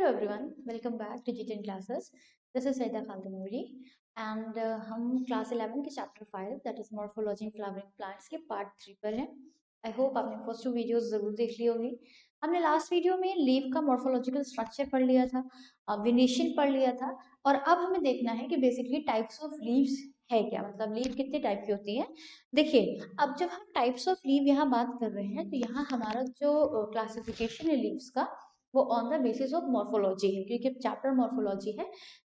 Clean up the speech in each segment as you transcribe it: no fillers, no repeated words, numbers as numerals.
Hello everyone, welcome back to G10 classes. This is Saida Khaldamouri and हम class 11 के chapter 5 that is morphology flowering plants के part 3 पर हैं। I hope आपने first 2 videos जरूर देख ली होगी। हमने लास्ट वीडियो में लीफ का मॉर्फोलॉजिकल स्ट्रक्चर पढ़ लिया था, वेनेशन पढ़ लिया था और अब हमें देखना है कि बेसिकली टाइप्स ऑफ लीव्स है क्या, मतलब लीफ कितने टाइप की होती है। देखिए, अब जब हम टाइप्स ऑफ लीव यहाँ बात कर रहे हैं तो यहाँ हमारा जो क्लासिफिकेशन है लीव्स का वो on the basis of morphology है, क्योंकि चैप्टर मॉर्फोलॉजी है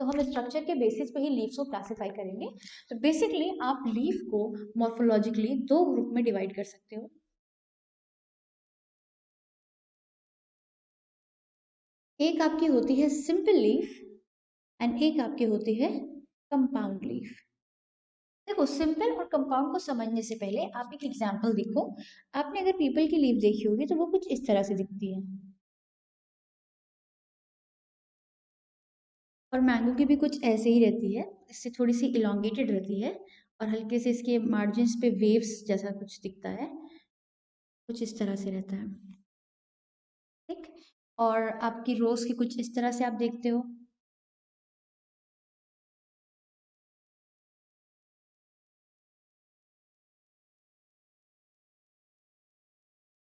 तो हम स्ट्रक्चर के बेसिस पे ही लीव्स को क्लासिफाई करेंगे। तो बेसिकली आप लीफ को मॉर्फोलॉजिकली दो ग्रुप में डिवाइड कर सकते हो। एक आपकी होती है सिंपल लीफ एंड एक आपकी होती है कंपाउंड लीफ। देखो, सिंपल और कंपाउंड को समझने से पहले आप एक एग्जांपल देखो। आपने अगर पीपल की लीफ देखी होगी तो वो कुछ इस तरह से दिखती है, और मैंगो की भी कुछ ऐसे ही रहती है, इससे थोड़ी सी इलोंगेटेड रहती है और हल्के से इसके मार्जिन्स पे वेव्स जैसा कुछ दिखता है, कुछ इस तरह से रहता है। ठीक। और आपकी रोज की कुछ इस तरह से आप देखते हो।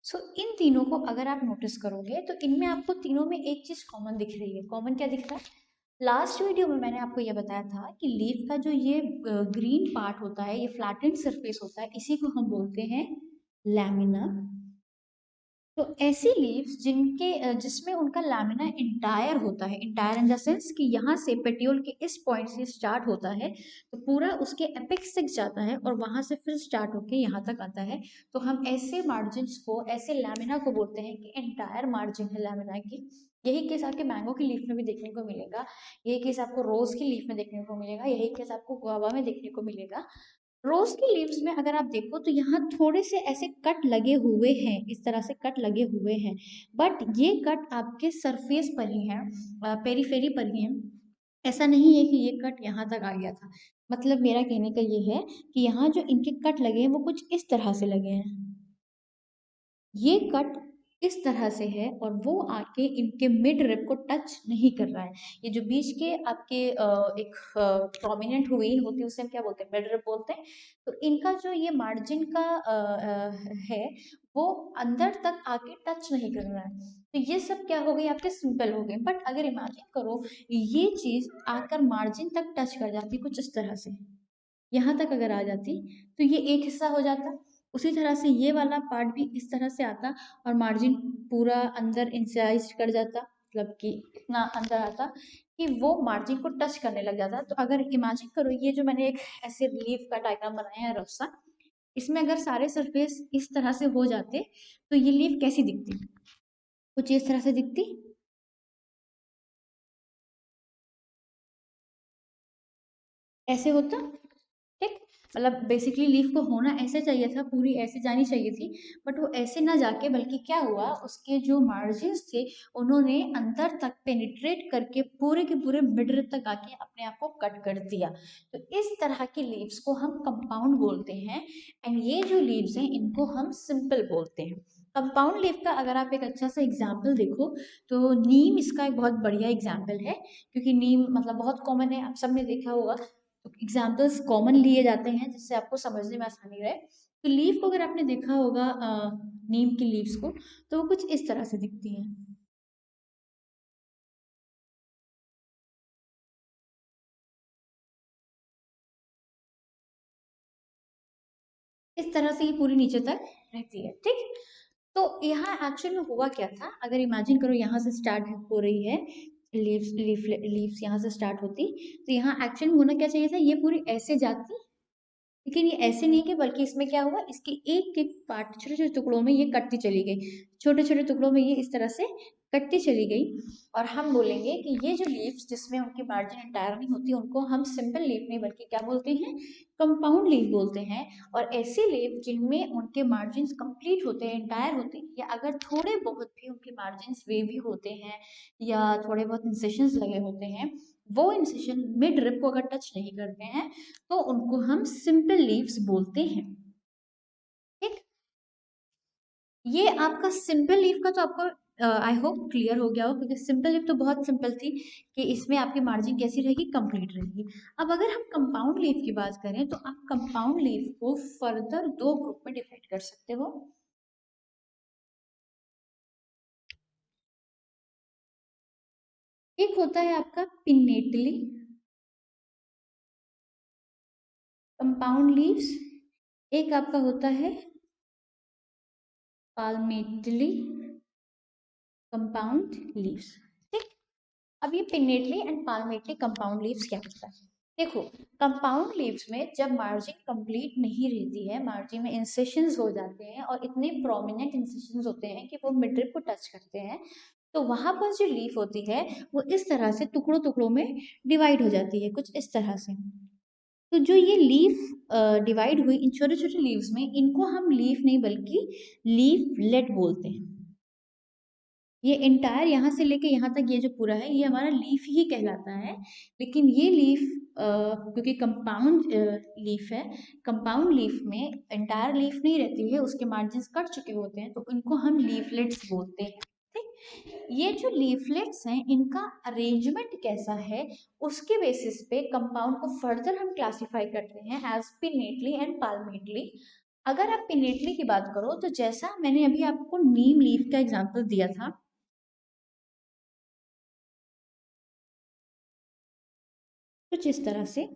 सो इन तीनों को अगर आप नोटिस करोगे तो इनमें आपको तीनों में एक चीज कॉमन दिख रही है। कॉमन क्या दिख रहा है? लास्ट वीडियो में मैंने आपको ये बताया था कि लीफ का जो ये ग्रीन पार्ट होता है, ये फ्लैटेंड सरफेस होता है, इसी को हम बोलते हैं लैमिना। तो ऐसी लीव्स जिनके जिसमें उनका लैमिना इंटायर होता है, इंटायर इन द सेंस कि यहाँ से पेटियोल के इस पॉइंट से स्टार्ट होता है तो पूरा उसके एपेक्स तक जाता है और वहां से फिर स्टार्ट होके यहाँ तक आता है। तो हम ऐसे मार्जिन्स को, ऐसे लैमिना को बोलते हैं कि इंटायर मार्जिन है लैमिना की। यही केस आपके मैंगो की लीफ में भी देखने को मिलेगा, यही केस आपको रोज की लीफ में देखने को मिलेगा, यही केस आपको गुआवा में देखने को मिलेगा। रोज की लीव्स में अगर आप देखो तो यहाँ थोड़े से ऐसे कट लगे हुए हैं, इस तरह से कट लगे हुए हैं, बट ये कट आपके सरफेस पर ही है, पेरीफेरी पर ही है। ऐसा नहीं है कि ये कट यहाँ तक आ गया था। मतलब मेरा कहने का ये है कि यहाँ जो इनके कट लगे हैं वो कुछ इस तरह से लगे हैं, ये कट इस तरह से है और वो आके इनके मिड रिब को टच नहीं कर रहा है। ये जो बीच के आपके एक प्रोमिनेंट वेन होती है उसे हम क्या बोलते हैं? मिड रिब बोलते हैं। तो इनका जो ये मार्जिन का है वो अंदर तक आके टच नहीं कर रहा है। तो ये सब क्या हो गई? आपके सिंपल हो गए। बट अगर इमेजिन करो ये चीज आकर मार्जिन तक टच कर जाती कुछ इस तरह से, यहाँ तक अगर आ जाती तो ये एक हिस्सा हो जाता। उसी तरह से ये वाला पार्ट भी इस तरह से आता और मार्जिन पूरा अंदर इंसाइज कर जाता, मतलब कि इतना अंदर आता कि वो मार्जिन को टच करने लग जाता। तो अगर इमेजिन करो ये जो मैंने एक ऐसे लीफ का डायग्राम बनाया है रफ सा, इसमें अगर सारे सरफेस इस तरह से हो जाते तो ये लीफ कैसी दिखती? कुछ इस तरह से दिखती। ऐसे होता। ठीक। मतलब बेसिकली लीफ को होना ऐसे चाहिए था, पूरी ऐसे जानी चाहिए थी, बट वो ऐसे ना जाके बल्कि क्या हुआ, उसके जो मार्जिन्स थे उन्होंने अंदर तक पेनिट्रेट करके पूरे के पूरे मिडर तक आके अपने आप को कट कर दिया। तो इस तरह की लीव्स को हम कंपाउंड बोलते हैं एंड ये जो लीव्स हैं इनको हम सिंपल बोलते हैं। कंपाउंड लीफ का अगर आप एक अच्छा सा एग्जाम्पल देखो तो नीम इसका एक बहुत बढ़िया एग्जाम्पल है, क्योंकि नीम मतलब बहुत कॉमन है, आप सबने देखा होगा। तो एग्जाम्पल्स कॉमन लिए जाते हैं जिससे आपको समझने में आसानी रहे। तो लीफ को अगर आपने देखा होगा नीम की लीव्स को, तो वो कुछ इस तरह से दिखती हैं। इस तरह से ही पूरी नीचे तक रहती है। ठीक। तो यहाँ एक्चुअल में हुआ क्या था, अगर इमेजिन करो यहाँ से स्टार्ट हो रही है लीव्स यहाँ से स्टार्ट होती, तो यहाँ एक्चुअल में होना क्या चाहिए था, ये पूरी ऐसे जाती, लेकिन ये ऐसे नहीं कि बल्कि इसमें क्या हुआ, इसके एक एक पार्ट छोटे छोटे टुकड़ों में ये कटती चली गई, छोटे छोटे टुकड़ों में ये इस तरह से कटती चली गई। और हम बोलेंगे कि ये जो लीव्स जिसमें उनकी मार्जिन एंटायर नहीं होती उनको हम सिंपल लीफ नहीं बल्कि क्या बोलते हैं? कंपाउंड लीफ बोलते हैं। और ऐसे लीफ जिनमें उनके मार्जिन कंप्लीट होते हैं, एंटायर होते हैं, या अगर थोड़े बहुत भी उनके मार्जिन वेवी होते हैं या थोड़े बहुत इंसेशंस लगे होते हैं, वो इंसेशन मिड रिब को अगर टच नहीं करते हैं तो उनको हम सिंपल लीव्स बोलते हैं। ठीक। ये आपका सिंपल लीफ का तो आपको आई होप क्लियर हो गया हो, क्योंकि सिंपल लीफ तो बहुत सिंपल थी कि इसमें आपकी मार्जिन कैसी रहेगी, कंप्लीट रहेगी। अब अगर हम कंपाउंड लीफ की बात करें तो आप कंपाउंड लीफ को फर्दर दो ग्रुप में डिवाइड कर सकते हो। एक होता है आपका पिनेटली कंपाउंड लीव्स, एक आपका होता है पाल्मेटली कंपाउंड लीव्स। ठीक। अब ये पिनेटली एंड पाल्मेटली कंपाउंड लीव्स क्या होता है? देखो, कंपाउंड लीव्स में जब मार्जिन कंप्लीट नहीं रहती है, मार्जिन में इंसेशंस हो जाते हैं और इतने प्रोमिनेंट इंसेशंस होते हैं कि वो मिडरिप को टच करते हैं, तो वहां पर जो लीफ होती है वो इस तरह से टुकड़ों टुकड़ों में डिवाइड हो जाती है, कुछ इस तरह से। तो जो ये लीफ डिवाइड हुई इन छोटे छोटे लीव्स में, इनको हम लीफ नहीं बल्कि लीफलेट बोलते हैं। ये एंटायर यहाँ से लेके यहाँ तक ये जो पूरा है ये हमारा लीफ ही कहलाता है। लेकिन ये लीफ क्योंकि कंपाउंड लीफ है, कंपाउंड लीफ में एंटायर लीफ नहीं रहती है, उसके मार्जिन्स कट चुके होते हैं, तो इनको हम लीफलेट्स बोलते हैं। ठीक। ये जो लीफलेट्स हैं इनका अरेंजमेंट कैसा है, उसके बेसिस पे कंपाउंड को फर्दर हम क्लासिफाई करते हैं एज पिनेटली एंड पाल्मेटली। अगर आप पिनेटली की बात करो तो जैसा मैंने अभी आपको नीम लीफ का एग्जांपल दिया था, कुछ इस तरह से।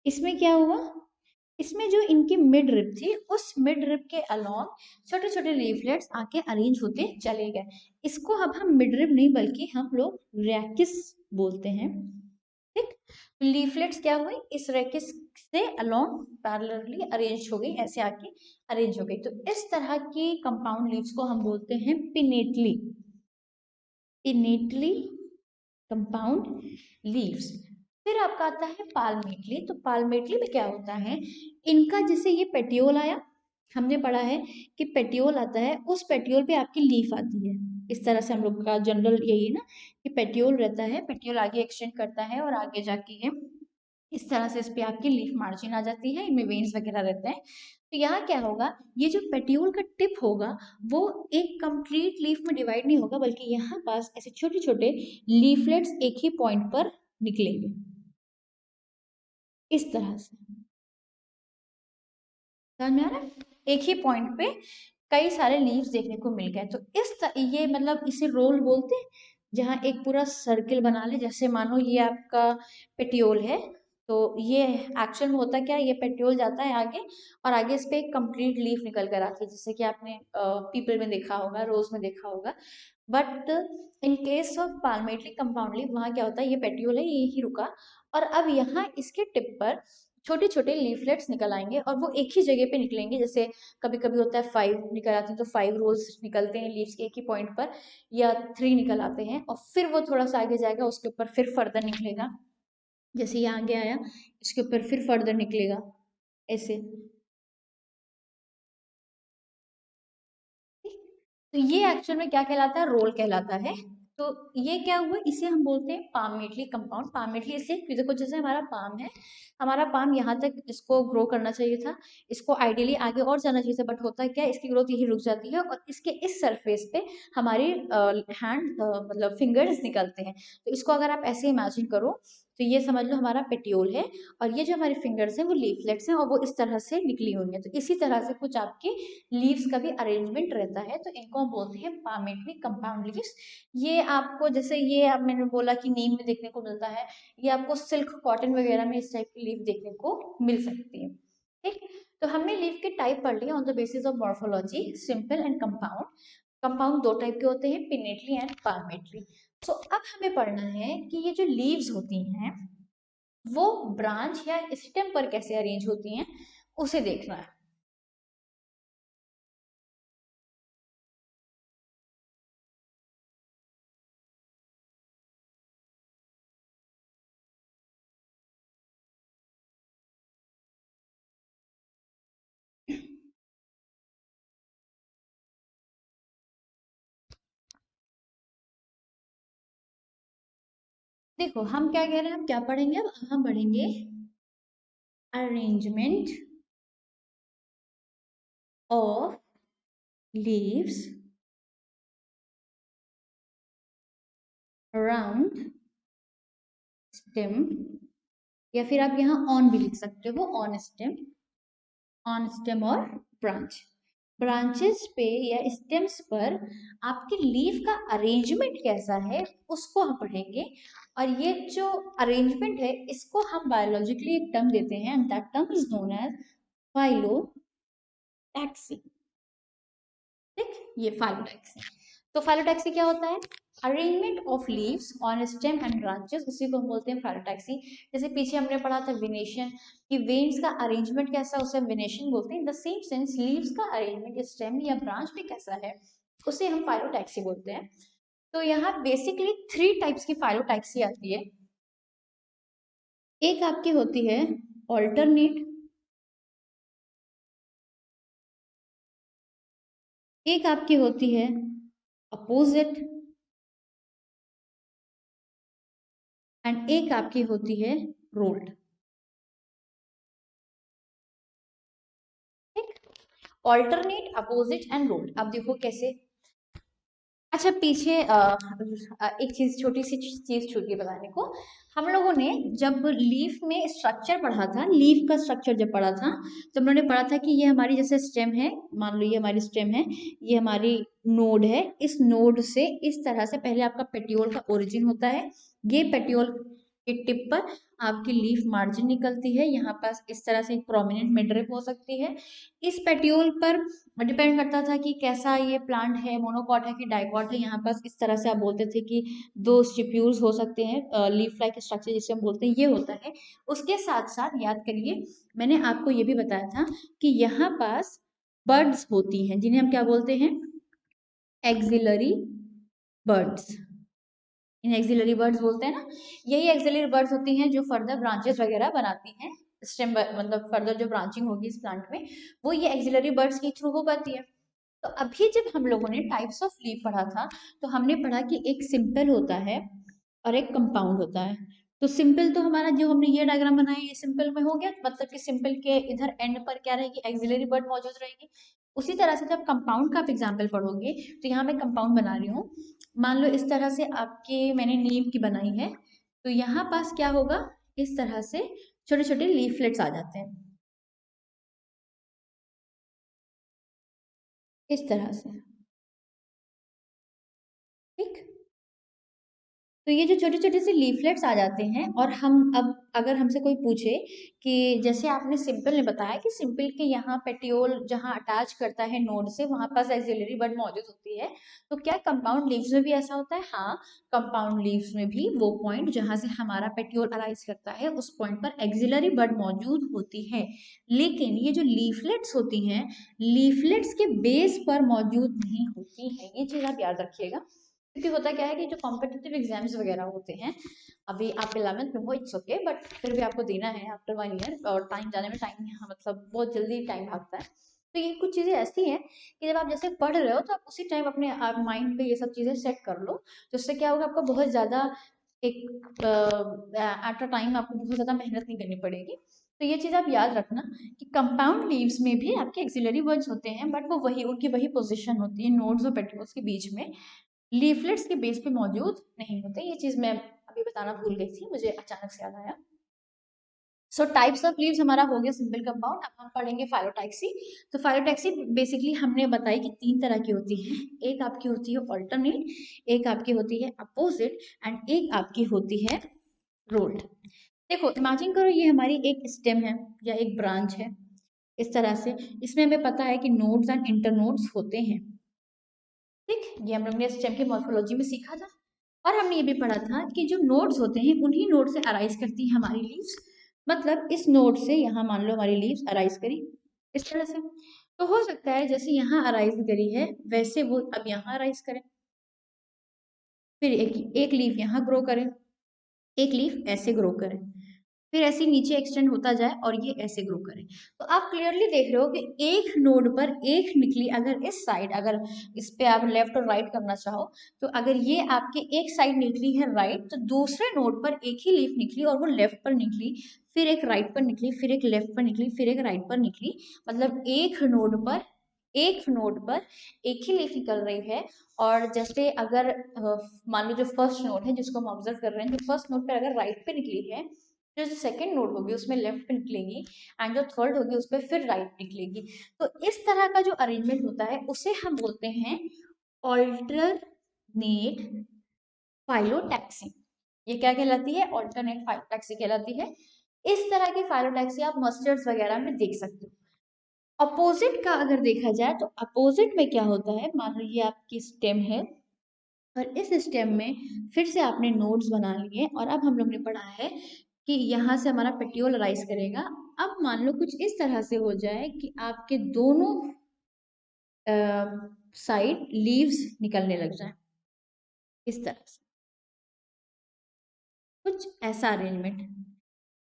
इसमें क्या हुआ, इसमें जो इनकी मिड रिप थी उस मिड रिप के अलोंग छोटे छोटे लीफलेट्स आके अरेंज होते चले गए। इसको अब हम मिड रिप नहीं बल्कि हम लोग रैकिस बोलते हैं। ठीक। लीफलेट्स क्या हुए, इस रैकिस से अलोंग पैरेलली अरेंज हो गई, ऐसे आके अरेंज हो गई। तो इस तरह की कंपाउंड लीव्स को हम बोलते हैं पिनेटली, पिनेटली कंपाउंड लीव्स। फिर आपका आता है पाल्मेटली। तो पाल्मेटली में क्या होता है, इनका जैसे ये पेटियोल आया, हमने पढ़ा है कि पेटियोल आता है, उस पेटियोल पे आपकी लीफ आती है। इस तरह से हम लोग का जनरल यही है ना कि पेटियोल रहता है, पेटियोल आगे एक्सटेंड करता है और आगे जाके ये इस तरह से इस पे आपकी लीफ मार्जिन आ जाती है, इनमें वेन्स वगैरह रहते हैं। तो यहाँ क्या होगा, ये जो पेट्यूल का टिप होगा वो एक कंप्लीट लीफ में डिवाइड नहीं होगा, बल्कि यहाँ पास ऐसे छोटे छोटे लीफलेट्स एक ही पॉइंट पर निकलेंगे, इस तरह से। समझ में आ रहा है? एक ही पॉइंट पे कई सारे लीव्स देखने को मिल गए। तो ये मतलब इसे रोल बोलते हैं, जहाँ एक पूरा सर्किल बना ले। जैसे मानो ये आपका पेटियोल है, तो ये एक्चुअल में होता क्या है, ये पेटियोल जाता है आगे और आगे इस पे एक कंप्लीट लीफ निकल कर आती है, जैसे कि आपने पीपल में देखा होगा, रोज में देखा होगा। But in case of palmately compound leaf वहाँ क्या होता है, ये पेटियोल है, ये ही रुका और अब यहाँ इसके टिप पर छोटे छोटे लीफलेट्स निकल आएंगे और वो एक ही जगह पे निकलेंगे। जैसे कभी कभी होता है 5 निकल आते हैं, तो 5 रोल्स निकलते हैं लीव्स के एक ही पॉइंट पर, या 3 निकल आते हैं और फिर वो थोड़ा सा आगे जाएगा, उसके ऊपर फिर फर्दर निकलेगा। जैसे ये आगे आया, इसके ऊपर फिर फर्दर निकलेगा, ऐसे। तो ये एक्चुअल में क्या कहलाता है, रोल कहलाता है। तो ये क्या हुआ, इसे हम बोलते हैं पामेटली कंपाउंड। पामेटली इसलिए क्योंकि देखो जैसे हमारा पाम है, हमारा पाम यहाँ तक इसको ग्रो करना चाहिए था, इसको आइडियली आगे और जाना चाहिए था, बट होता है क्या, इसकी ग्रोथ यही रुक जाती है और इसके इस सरफेस पे हमारी हैंड मतलब फिंगर्स निकलते हैं। तो इसको अगर आप ऐसे इमेजिन करो तो ये समझ लो हमारा पेटियोल है और ये जो हमारे फिंगर्स हैं वो लीफलेट्स हैं और वो इस तरह से निकली हुई हैं। तो इसी तरह से कुछ आपके लीव्स का भी अरेंजमेंट रहता है, तो इनको हम बोलते हैं पामेटली कंपाउंड लीव्स। ये आपको जैसे ये अब मैंने बोला कि नीम में देखने को मिलता है, ये आपको सिल्क कॉटन वगैरह में इस टाइप की लीफ देखने को मिल सकती है। ठीक। तो हमने लीफ के टाइप पढ़ लिया on the basis of morphology, simple and compound. Compound दो टाइप के होते हैं, पिनेटली एंड पाल्मेटली। तो अब हमें पढ़ना है कि ये जो लीव्स होती हैं वो ब्रांच या स्टेम पर कैसे अरेंज होती हैं, उसे देखना है। देखो हम क्या कह रहे हैं, हम क्या पढ़ेंगे, अब हम पढ़ेंगे arrangement of leaves around stem, या फिर आप यहाँ ऑन भी लिख सकते हो, ऑन स्टेम और ब्रांच। ब्रांचेस पे या स्टेम्स पर आपके लीफ का अरेंजमेंट कैसा है उसको हम पढ़ेंगे। और ये जो अरेंजमेंट है इसको हम बायोलॉजिकली एक टर्म देते हैं, and that term is known as phyllotaxy. ठीक, ये फाइलोटैक्सी। तो फाइलोटैक्सी क्या होता है, arrangement of leaves on stem and branches, उसी को हम बोलते हैं फाइलोटैक्सी। जैसे पीछे हमने पढ़ा था विनेशन, कि वेन्स का अरेंजमेंट कैसा, उसे हम विनेशन बोलते हैं। In the same sense leaves का अरेंजमेंट स्टेम या ब्रांच पे कैसा है उसे हम फाइलोटैक्सी बोलते हैं। तो यहाँ बेसिकली 3 टाइप्स की फाइलोटैक्सी आती है। एक आपकी होती है ऑल्टरनेट, एक आपकी होती है अपोजिट, एंड एक आपकी होती है रोल्ड। ठीक, ऑल्टरनेट, अपोजिट एंड रोल्ड। अब देखो कैसे। अच्छा पीछे एक चीज, छोटी सी चीज छूटी बताने को। हम लोगों ने जब लीफ में स्ट्रक्चर पढ़ा था, लीफ का स्ट्रक्चर जब पढ़ा था, तो हम लोगों ने पढ़ा था कि ये हमारी जैसे स्टेम है, मान लो ये हमारी स्टेम है, ये हमारी नोड है। इस नोड से इस तरह से पहले आपका पेटियोल का ओरिजिन होता है, ये पेटियोल के टिप पर आपकी लीफ मार्जिन निकलती है, यहाँ पास इस तरह से एक प्रोमिनेंट मिडरिप हो सकती है। इस पेटियोल पर डिपेंड करता था कि कैसा ये प्लांट है, मोनोकॉट है कि डाइकॉट है। यहाँ पास इस तरह से आप बोलते थे कि 2 स्टिप्यूल्स हो सकते हैं, लीफ लाइक स्ट्रक्चर जिसे हम बोलते हैं, ये होता है। उसके साथ साथ याद करिए, मैंने आपको ये भी बताया था कि यहाँ पास बर्ड्स होती हैं जिन्हें हम क्या बोलते हैं, एक्सिलरी बर्ड्स। इन एक्सिलरी बर्ड्स बोलते हैं ना, यही एक्सिलरी बर्ड्स होती हैं जो फर्दर ब्रांचेस वगैरह बनाती हैं, स्टेम मतलब फर्दर जो ब्रांचिंग होगी इस प्लांट में, वो ये एक्सिलरी बर्ड्स के थ्रू हो पाती है। तो अभी जब हम लोगों ने टाइप्स ऑफ लीफ पढ़ा था, तो हमने पढ़ा कि एक सिंपल होता है और एक कंपाउंड होता है। तो सिंपल तो हमारा जो हमने ये डायग्राम बनाया ये सिंपल में हो गया, मतलब कि सिंपल के इधर एंड पर क्या रहेगी, एक्सिलरी बर्ड मौजूद रहेगी। उसी तरह से जब कंपाउंड का आप एग्जाम्पल पढ़ोगे, तो यहाँ मैं कंपाउंड बना रही हूँ। मान लो इस तरह से आपके मैंने नीम की बनाई है, तो यहाँ पास क्या होगा, इस तरह से छोटे छोटे लीफलेट्स आ जाते हैं, इस तरह से। ठीक, तो ये जो छोटे छोटे से लीफलेट्स आ जाते हैं, और हम अब अगर हमसे कोई पूछे कि जैसे आपने सिंपल ने बताया कि सिंपल के यहाँ पेटियोल जहाँ अटैच करता है नोड से, वहां पास एक्सिलरी बड मौजूद होती है, तो क्या कंपाउंड लीव्स में भी ऐसा होता है? हाँ, कंपाउंड लीव्स में भी वो पॉइंट जहां से हमारा पेटियोल अराइज करता है उस पॉइंट पर एक्सिलरी बड मौजूद होती है। लेकिन ये जो लीफलेट्स होती हैं, लीफलेट्स के बेस पर मौजूद नहीं होती है, ये चीज आप याद रखिएगा। क्योंकि होता क्या है कि जो कॉम्पिटिटिव एग्जाम्स वगैरह होते हैं, अभी आप 11th में हो, इट्स ओके, बट फिर भी आपको देना है आफ्टर 1 ईयर, और टाइम जाने में टाइम, मतलब बहुत जल्दी टाइम भागता है। तो ये कुछ चीज़ें ऐसी हैं कि जब आप जैसे पढ़ रहे हो तो आप उसी टाइम अपने आप माइंड पे ये सब चीज़ें सेट कर लो, तो उससे क्या होगा, आपको बहुत ज़्यादा एक एट अ टाइम आपको बहुत ज़्यादा मेहनत नहीं करनी पड़ेगी। तो ये चीज़ आप याद रखना कि कंपाउंड लीव्स में भी आपके एक्सिलरी वर्ड्स होते हैं, बट वो वही उनकी वही पोजीशन होती है नोड्स और पेटियोल्स के बीच में, लीफलेट्स के बेस पे मौजूद नहीं होते। ये चीज मैं अभी बताना भूल गई थी, मुझे अचानक से याद आया। सो टाइप्स ऑफ लीव्स हमारा हो गया सिंपल कंपाउंड। अब हम पढ़ेंगे फाइलोटैक्सी। तो फाइलोटैक्सी बेसिकली हमने बताई कि 3 तरह की होती है। एक आपकी होती है ऑल्टरनेट, एक आपकी होती है अपोजिट, एंड एक आपकी होती है रोल्ड। देखो इमेजिन करो ये हमारी एक स्टेम है या एक ब्रांच है, इस तरह से। इसमें हमें पता है कि नोड्स एंड इंटरनोड्स होते हैं। ठीक, ये हम लोग ने स्टेम की मॉर्फोलॉजी में सीखा था। और हमने ये भी पढ़ा था कि जो नोड्स होते हैं उन्हीं नोड से अराइज करती है हमारी लीव्स। मतलब इस नोड से यहाँ मान लो हमारी लीव्स अराइज करी इस तरह से, तो हो सकता है जैसे यहाँ अराइज करी है वैसे वो अब यहाँ अराइज करें, फिर एक एक लीफ यहाँ ग्रो करें, एक लीफ ऐसे ग्रो करें। फिर ऐसे ही नीचे एक्सटेंड होता जाए और ये ऐसे ग्रो करे। तो आप क्लियरली देख रहे हो कि एक नोड पर एक निकली, अगर इस साइड, अगर इस पे आप लेफ्ट और राइट करना चाहो, तो अगर ये आपके एक साइड निकली है राइट, तो दूसरे नोड पर एक ही लीफ निकली और वो लेफ्ट पर निकली, फिर एक राइट पर निकली, फिर एक लेफ्ट पर निकली, फिर एक राइट पर निकली। मतलब एक नोड पर एक ही लीफ निकल रही है। और जैसे अगर मान लो जो फर्स्ट नोड है जिसको हम ऑब्जर्व कर रहे हैं, जो फर्स्ट नोड पर अगर राइट पे निकली है, जो सेकंड नोड होगी उसमें लेफ्ट पे निकलेगी, एंड जो थर्ड होगी उस पर फिर राइट निकलेगी। तो इस तरह का जो अरेंजमेंट होता है उसे हम बोलते हैं ऑल्टरनेट फाइलोटैक्सी। ये क्या कहलाती है? ऑल्टरनेट फाइलोटैक्सी कहलाती है। इस तरह की फाइलोटैक्सी आप मस्टर्ड्स वगैरह में देख सकते हो। अपोजिट का अगर देखा जाए तो अपोजिट में क्या होता है, मान लो ये आपकी स्टेम है और इस स्टेम में फिर से आपने नोड्स बना लिए, और अब हम लोग ने पढ़ा है कि यहाँ से हमारा पेट्योल राइज करेगा। अब मान लो कुछ इस तरह से हो जाए कि आपके दोनों साइड लीव्स निकलने लग जाए, इस तरह से कुछ ऐसा अरेंजमेंट।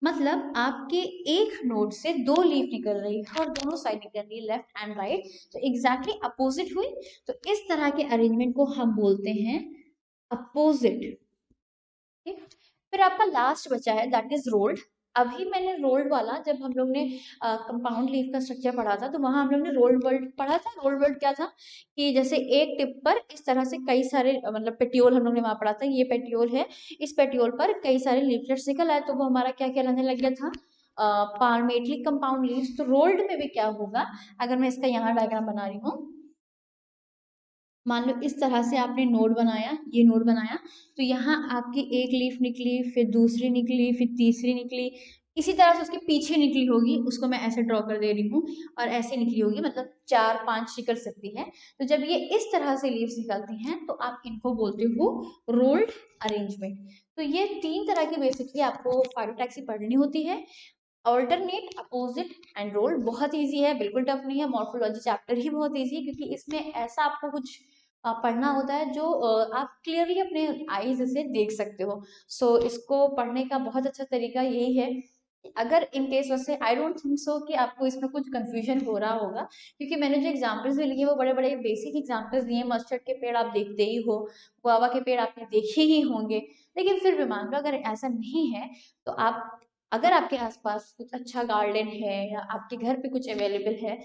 मतलब आपके एक नोड से दो लीफ निकल रही है और दोनों साइड निकल रही है, लेफ्ट एंड राइट, तो एग्जैक्टली अपोजिट हुई। तो इस तरह के अरेंजमेंट को हम बोलते हैं अपोजिट। ठीक। फिर आपका लास्ट बचा है दैट इज रोल्ड। अभी मैंने रोल्ड वाला, जब हम लोग ने कंपाउंड लीफ का स्ट्रक्चर पढ़ा था, तो वहां हम लोग ने रोल्ड वर्ल्ड पढ़ा था। रोल्ड वर्ल्ड क्या था कि जैसे एक टिप पर इस तरह से कई सारे मतलब पेट्योल हम लोग ने वहां पढ़ा था, ये पेट्योल है, इस पेट्योल पर कई सारे लीफलेट्स निकल आए, तो वो हमारा क्या कहलाने लग गया था? पाल्मेटली कंपाउंड लीव्स। तो रोल्ड में भी क्या होगा, अगर मैं इसका यहाँ डायग्राम बना रही हूँ, मान लो इस तरह से आपने नोड बनाया, ये नोड बनाया, तो यहाँ आपकी एक लीफ निकली, फिर दूसरी निकली, फिर तीसरी निकली, इसी तरह से उसके पीछे निकली होगी, उसको मैं ऐसे ड्रॉ कर दे रही हूँ, और ऐसे निकली होगी, मतलब 4-5 निकल सकती है। तो जब ये इस तरह से लीव्स निकलती हैं तो आप इनको बोलते हो रोल्ड अरेंजमेंट। तो ये 3 तरह की बेसिकली आपको फाइलोटैक्सी पढ़नी होती है। ऑल्टरनेट, अपोजिट एंड रोल बहुत इजी है, बिल्कुल टफ नहीं है। मॉर्फोलॉजी चैप्टर ही बहुत इजी है, क्योंकि इसमें ऐसा आपको कुछ पढ़ना होता है जो आप क्लियरली अपने आईज से देख सकते हो। सो इसको पढ़ने का बहुत अच्छा तरीका यही है। अगर इन केस वैसे आई डोंट थिंक सो कि आपको इसमें कुछ कंफ्यूजन हो रहा होगा, क्योंकि मैंने जो एग्जांपल्स भी लिए वो बड़े बड़े बेसिक एग्जांपल्स दिए। मस्टर्ड के पेड़ आप देखते ही हो, गुआवा के पेड़ आपने देखे ही होंगे, लेकिन फिर भी मान लो अगर ऐसा नहीं है, तो आप, अगर आपके आसपास कुछ अच्छा गार्डन है या आपके घर पे कुछ अवेलेबल है,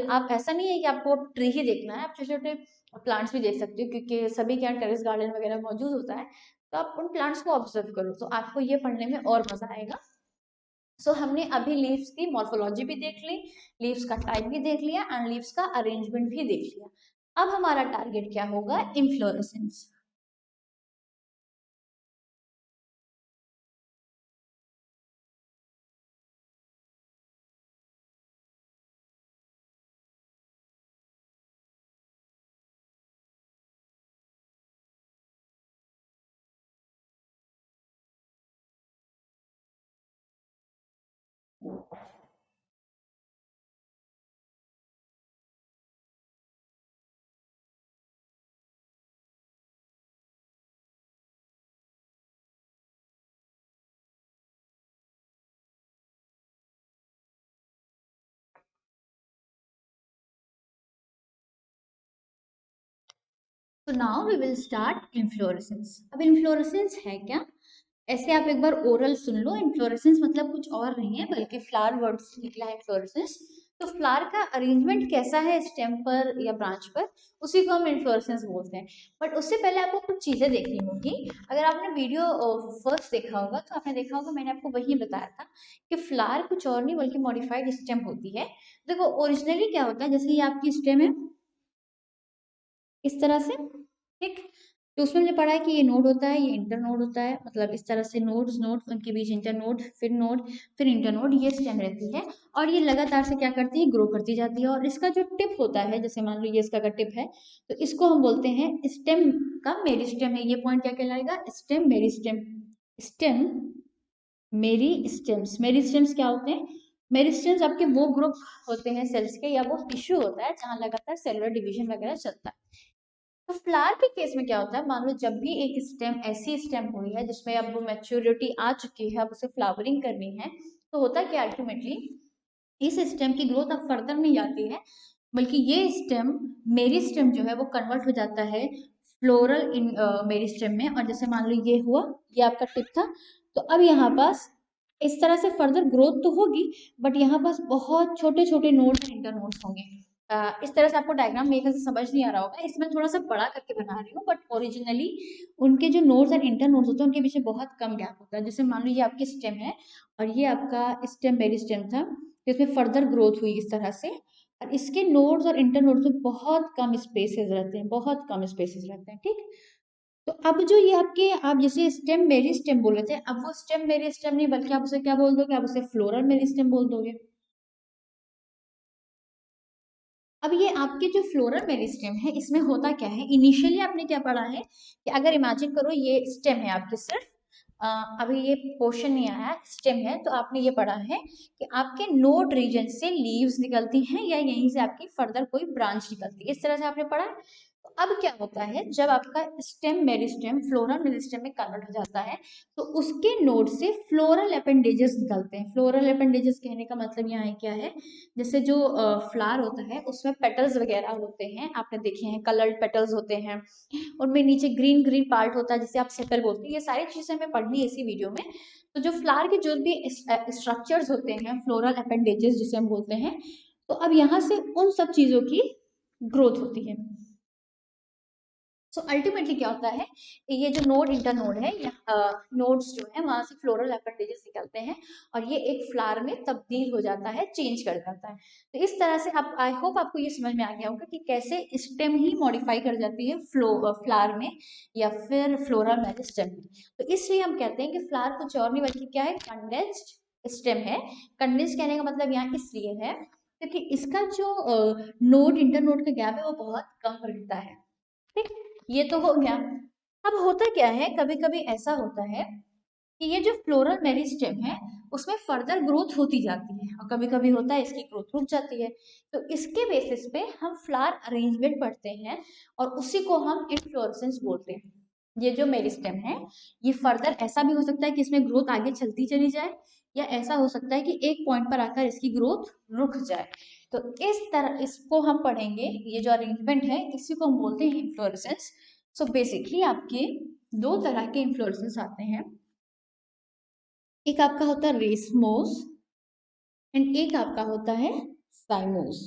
आप, ऐसा नहीं है कि आपको ट्री ही देखना है, आप छोटे छोटे प्लांट्स भी देख सकते हो, क्योंकि सभी के यहाँ टेरेस गार्डन वगैरह मौजूद होता है। तो आप उन प्लांट्स को ऑब्जर्व करो, तो आपको ये पढ़ने में और मजा आएगा। सो हमने अभी लीव्स की मॉर्फोलॉजी भी देख ली, लीव्स का टाइप भी देख लिया, एंड लीव्स का अरेंजमेंट भी देख लिया। अब हमारा टारगेट क्या होगा? इन्फ्लोरेसेंस। तो now we will start inflorescence. अब इन्फ्लोरेसेंस है क्या? ऐसे आप एक बार ओरल सुन लो। इन्फ्लोरेसेंस मतलब कुछ और नहीं है बल्कि फ्लावर वर्ड से निकला है इन्फ्लोरेसेंस। तो फ्लावर का अरेंजमेंट कैसा है स्टेम पर या ब्रांच पर, उसी को हम इन्फ्लोरेसेंस बोलते हैं। बट उससे पहले आपको कुछ चीजें देखनी होगी। अगर आपने वीडियो फर्स्ट देखा होगा तो आपने देखा होगा मैंने आपको वही बताया था कि फ्लावर कुछ और नहीं बल्कि मॉडिफाइड स्टेम होती है। देखो ओरिजिनली क्या होता है, जैसे ये आपकी स्टेम है इस तरह से, ठीक, तो उसमें हमने पढ़ा है कि ये नोड होता है, ये इंटर नोड होता है, मतलब इस तरह से नोड्स नोड्स उनके बीच इंटर नोड फिर इंटर नोड, ये स्टेम रहती है। और ये लगातार से क्या करती है? ग्रो करती जाती है। और इसका जो टिप होता है, जैसे मान लो ये इसका अगर टिप है, तो इसको हम बोलते हैं स्टेम का मेरिस्टेम है। ये पॉइंट क्या कहलाएगा? Stem meristem. स्टेम मेरी स्टेम्स, मेरी स्टेम्स क्या होते हैं? मेरी स्टेम्स आपके वो ग्रुप होते हैं सेल्स के, या वो टिश्यू होता है जहाँ लगातार सेलुलर डिवीजन वगैरह चलता है। तो फ्लावर के केस में क्या होता है, मान लो जब भी एक स्टेम ऐसी स्टेम हुई है जिसमें अब मैच्योरिटी आ चुकी है, अब उसे फ्लावरिंग करनी है, तो होता क्या अल्टीमेटली, इस स्टेम की ग्रोथ अब फर्दर नहीं जाती है, बल्कि ये स्टेम, मेरी स्टेम जो है वो कन्वर्ट हो जाता है फ्लोरल इन मेरी स्टेम में। और जैसे मान लो ये हुआ, ये आपका टिप था, तो अब यहाँ पास इस तरह से फर्दर ग्रोथ तो होगी, बट यहाँ पास बहुत छोटे छोटे नोड्स एंड इंटर नोड्स होंगे। इस तरह से आपको डायग्राम मेरे ख्याल से समझ नहीं आ रहा होगा, इसमें थोड़ा सा बड़ा करके बना रही हूँ, बट ओरिजिनली उनके जो नोड्स एंड इंटर नोड्स होते हैं उनके पीछे बहुत कम गैप होता है। जैसे मान लो ये आपकी स्टेम है और ये आपका स्टेम मेरी स्टेम था, जिसमें फर्दर ग्रोथ हुई इस तरह से, और इसके नोड्स और इंटर नोड्स में बहुत कम स्पेसेस रहते हैं, बहुत कम स्पेसेस रहते हैं, ठीक। तो अब जो ये आपके, आप जैसे स्टेम मेरी स्टेम बोल रहे थे, अब वो स्टेम मेरी स्टेम नहीं, बल्कि आप उसे क्या बोल दोगे, आप उसे फ्लोरल मेरी स्टेम बोल दोगे। अब ये आपके जो फ्लोरल मेरिस्टेम है, इसमें होता क्या है, इनिशियली आपने क्या पढ़ा है कि अगर इमेजिन करो ये स्टेम है आपके सिर्फ, अभी ये पोर्शन नहीं आया, स्टेम है, तो आपने ये पढ़ा है कि आपके नोड रीजन से लीव्स निकलती हैं या यहीं से आपकी फर्दर कोई ब्रांच निकलती है, इस तरह से आपने पढ़ा है। तो अब क्या होता है, जब आपका स्टेम मेरिस्टेम फ्लोरल मेरिस्टेम में कन्वर्ट हो जाता है, तो उसके नोड से फ्लोरल अपेंडेजेस निकलते हैं। फ्लोरल अपेंडेजेस कहने का मतलब यहाँ है क्या है, जैसे जो फ्लावर होता है उसमें पेटल्स वगैरह होते हैं, आपने देखे हैं कलर्ड पेटल्स होते हैं, उनमें नीचे ग्रीन ग्रीन पार्ट होता है जिसे आप सेपल बोलते हैं, ये सारी चीजें हमें पढ़नी है इसी वीडियो में। तो जो फ्लावर के जो भी स्ट्रक्चर्स होते हैं, फ्लोरल अपेंडेजेस जिसे हम बोलते हैं, तो अब यहाँ से उन सब चीजों की ग्रोथ होती है। सो अल्टीमेटली क्या होता है, ये जो नोड इंटर नोड है, नोड्स जो है वहां से फ्लोरल अपेंडेजेस निकलते हैं और ये एक फ्लावर में तब्दील हो जाता है, चेंज कर जाता है। तो इस तरह से आप, आई होप आपको ये समझ में आ गया होगा कि कैसे स्टेम ही मॉडिफाई कर जाती है फ्लावर में या फिर फ्लोरल मेरिस्टेम में। तो इसलिए हम कहते हैं कि फ्लावर कुछ और नहीं बल्कि क्या है, कंडेंस्ड स्टेम है। कंडेंस्ड कहने का मतलब यहाँ इसलिए है क्योंकि इसका जो नोड इंटर नोड का गैप है वो बहुत कम रहता है, ठीक। ये तो हो गया। अब होता क्या है, कभी कभी ऐसा होता है कि ये जो फ्लोरल मेरिस्टेम है उसमें फर्दर ग्रोथ होती जाती है और कभी कभी होता है इसकी ग्रोथ रुक जाती है। तो इसके बेसिस पे हम फ्लावर अरेंजमेंट पढ़ते हैं और उसी को हम इन्फ्लोरेसेंस बोलते हैं। ये जो मेरिस्टेम है, ये फर्दर ऐसा भी हो सकता है कि इसमें ग्रोथ आगे चलती चली जाए, या ऐसा हो सकता है कि एक पॉइंट पर आकर इसकी ग्रोथ रुक जाए। तो इस तरह इसको हम पढ़ेंगे, ये जो अरेंजमेंट है इसी को हम बोलते हैं इन्फ्लोरेसेंस। सो बेसिकली आपके दो तरह के इन्फ्लोरेसेंस आते हैं, एक आपका होता है रेसमोस एंड एक आपका होता है साइमोस।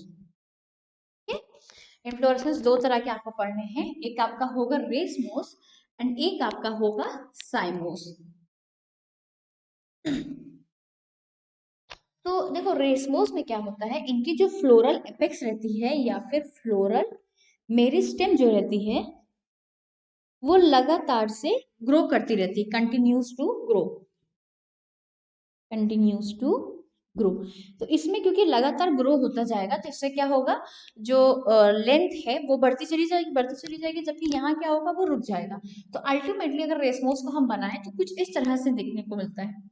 इन्फ्लोरेसेंस दो तरह के आपको पढ़ने हैं, एक आपका होगा रेसमोस एंड एक आपका होगा साइमोस। तो देखो रेसमोस में क्या होता है, इनकी जो फ्लोरल एपेक्स रहती है या फिर फ्लोरल मेरिस्टेम जो रहती है वो लगातार से ग्रो करती रहती है, continues to grow, continues to grow. तो इसमें क्योंकि लगातार ग्रो होता जाएगा तो इससे क्या होगा, जो लेंथ है वो बढ़ती चली जाएगी, बढ़ती चली जाएगी, जबकि यहाँ क्या होगा, वो रुक जाएगा। तो अल्टीमेटली अगर रेसमोस को हम बनाएं तो कुछ इस तरह से देखने को मिलता है।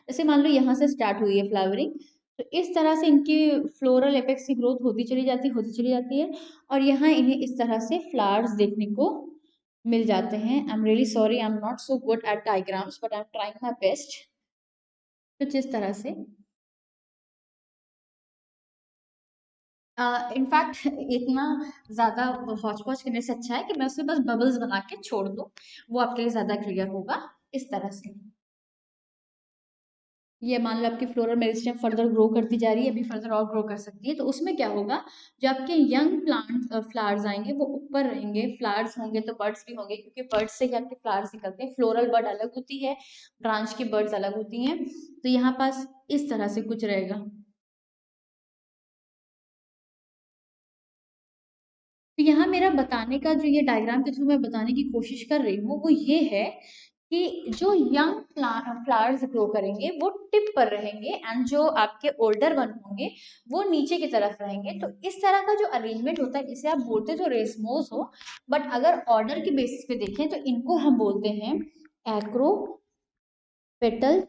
जैसे मान लो यहाँ से स्टार्ट हुई है फ्लावरिंग, तो इस तरह से इनकी फ्लोरल एपेक्स की ग्रोथ होती चली जाती है और यहाँ इन्हें इस तरह से फ्लावर्स देखने को मिल जाते हैं। I am really sorry, I am not so good at diagrams but I am trying my best. कुछ इस तरह से, इनफैक्ट इतना ज़्यादा हौच पौच करने से अच्छा है कि मैं उसमें बस बबल्स बना के छोड़ दूँ, वो आपके लिए ज़्यादा क्लियर होगा। इस तरह से ये मान लो आपकी फ्लोरल मेरिस्टेम फर्दर ग्रो करती जा रही है, अभी फर्दर और ग्रो कर सकती है, तो उसमें क्या होगा, जो आपके यंग प्लांट फ्लावर्स आएंगे वो ऊपर रहेंगे, फ्लावर्स होंगे तो बर्ड्स भी होंगे, क्योंकि बर्ड्स से ही आपके फ्लावर्स निकलते हैं। फ्लोरल बर्ड अलग होती है, ब्रांच की बर्ड्स अलग होती हैं। तो यहाँ पास इस तरह से कुछ रहेगा। तो यहाँ मेरा बताने का जो ये डायग्राम के थ्रू मैं बताने की कोशिश कर रही हूँ वो ये है कि जो यंग फ्लावर्स ग्रो करेंगे वो टिप पर रहेंगे एंड जो आपके ओल्डर वन होंगे वो नीचे की तरफ रहेंगे। तो इस तरह का जो अरेंजमेंट होता है इसे आप बोलते तो रेसमोस हो, बट अगर ऑर्डर के बेसिस पे देखें तो इनको हम बोलते हैं एक्रो पेटल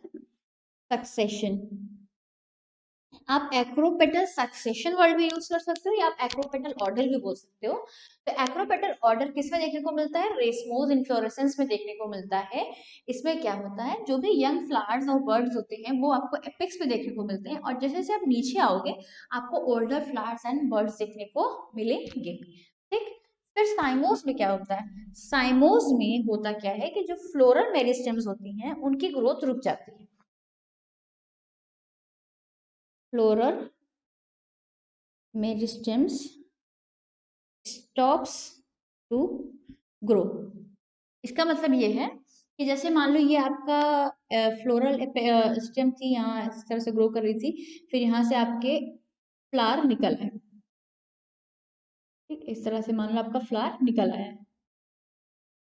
सक्सेशन। आप एक्रोपेटल सक्सेशन वर्ड भी यूज कर सकते हो या आप एक्रोपेटल ऑर्डर भी बोल सकते हो। तो एक्रोपेटल ऑर्डर किस में देखने को मिलता है? रेसमोस इन्फ्लोरेसेंस में देखने को मिलता है। इसमें क्या होता है, जो भी यंग फ्लावर्स और बर्ड्स होते हैं वो आपको एपेक्स में देखने को मिलते हैं, और जैसे जैसे आप नीचे आओगे आपको ओल्डर फ्लावर्स एंड बर्ड्स देखने को मिलेंगे। ठीक। फिर साइमोस में क्या होता है? साइमोस में होता क्या है कि जो फ्लोरल मेरिस्टेम्स होती हैं उनकी ग्रोथ रुक जाती है। Floral meristems stops to grow. इसका मतलब ये है कि जैसे मान लो ये आपका फ्लोरल स्टेम थी, यहाँ इस तरह से ग्रो कर रही थी, फिर यहाँ से आपके फ्लावर निकल आए। ठीक, इस तरह से मान लो आपका फ्लावर निकल आया है।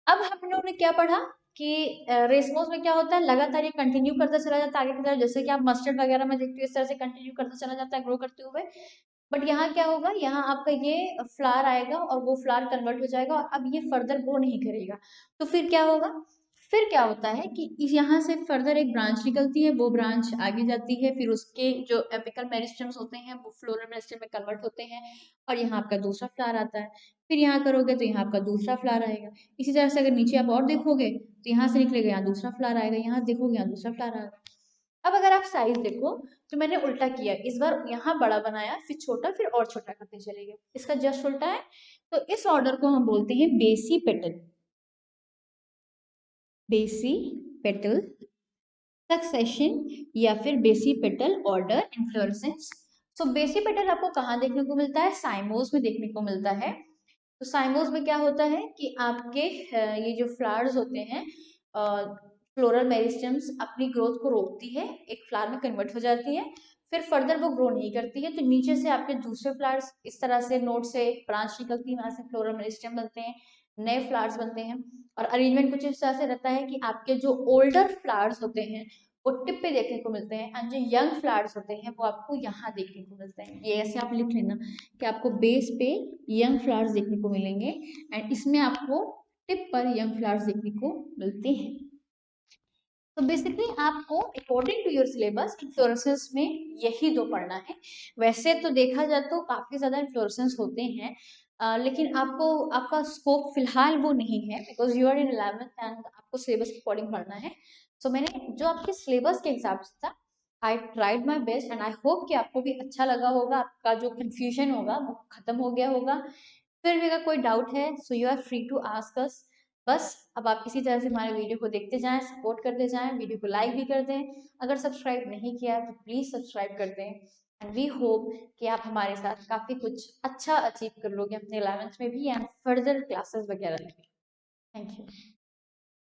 अब हम लोगों ने क्या पढ़ा कि रेसमोस में क्या होता है, लगातार ये कंटिन्यू करता चला जाता है आगे की तरफ, जैसे कि आप मस्टर्ड वगैरह में देखते हो इस तरह से कंटिन्यू करता चला जाता है ग्रो करते हुए। बट यहाँ क्या होगा, यहाँ आपका ये फ्लावर आएगा और वो फ्लावर कन्वर्ट हो जाएगा और अब ये फर्दर ग्रो नहीं करेगा। तो फिर क्या होगा, फिर क्या होता है कि यहाँ से फर्दर एक ब्रांच निकलती है, वो ब्रांच आगे जाती है, फिर उसके जो एपिकल मेरिस्टम्स होते हैं वो फ्लोरल मेरिस्टम में कन्वर्ट होते हैं और यहाँ आपका दूसरा फ्लावर आता है। फिर यहाँ करोगे तो यहाँ आपका दूसरा फ्लावर आएगा। इसी तरह से अगर नीचे आप और देखोगे तो यहाँ से निकलेगा, यहाँ दूसरा फ्लावर आएगा, यहाँ देखोगे यहाँ दूसरा फ्लावर आएगा। अब अगर आप साइज देखो तो मैंने उल्टा किया, इस बार यहाँ बड़ा बनाया फिर छोटा फिर और छोटा करते चले गए, इसका जस्ट उल्टा है। तो इस ऑर्डर को हम बोलते हैं बेसी पेटल, बेसी पेटल सक्सेशन या फिर बेसी पेटल ऑर्डर इन्फ्लोरेसेंस। सो बेसी पेटल आपको कहाँ देखने को मिलता है? साइमोस में देखने को मिलता है। तो साइमोस में क्या होता है कि आपके ये जो फ्लावर्स होते हैं, फ्लोरल मेरिस्टम्स अपनी ग्रोथ को रोकती है, एक फ्लावर में कन्वर्ट हो जाती है, फिर फर्दर वो ग्रो नहीं करती है, तो नीचे से आपके दूसरे फ्लावर्स इस तरह से नोड से ब्रांच निकलती है, वहां से फ्लोरल मेरिस्टम बनते हैं, नए फ्लावर्स बनते हैं। और अरेंजमेंट कुछ इस तरह से रहता है कि आपके जो ओल्डर फ्लावर्स होते हैं वो टिप पे देखने को मिलते हैं एंड जो यंग फ्लावर्स होते हैं वो आपको यहाँ देखने को मिलते हैं। ये ऐसे आप लिख लेना कि आपको बेस पे यंग फ्लावर्स देखने को मिलेंगे एंड इसमें आपको टिप पर यंग फ्लावर्स देखने को मिलते हैं। तो बेसिकली आपको according to your syllabus inflorescence में यही दो पढ़ना है। वैसे तो देखा जाए तो काफी ज्यादा इन्फ्लोरेसेंस होते हैं, लेकिन आपको आपका स्कोप फिलहाल वो नहीं है because you are in 11th and आपको सिलेबस के अकॉर्डिंग पढ़ना है। सो मैंने जो आपके सिलेबस के हिसाब से था, I tried my best and I hope कि आपको भी अच्छा लगा होगा, आपका जो कंफ्यूजन होगा वो खत्म हो गया होगा। फिर भी अगर कोई डाउट है so you are free to ask us. बस अब आप किसी तरह से हमारे वीडियो को देखते जाएं, सपोर्ट करते जाएं, वीडियो को लाइक भी कर दें, अगर सब्सक्राइब नहीं किया तो प्लीज सब्सक्राइब कर दें। एंड वी होप कि आप हमारे साथ काफी कुछ अच्छा अचीव कर लोगे अपने 11th में भी एंड फर्दर क्लासेस वगैरह में भी। Thank you.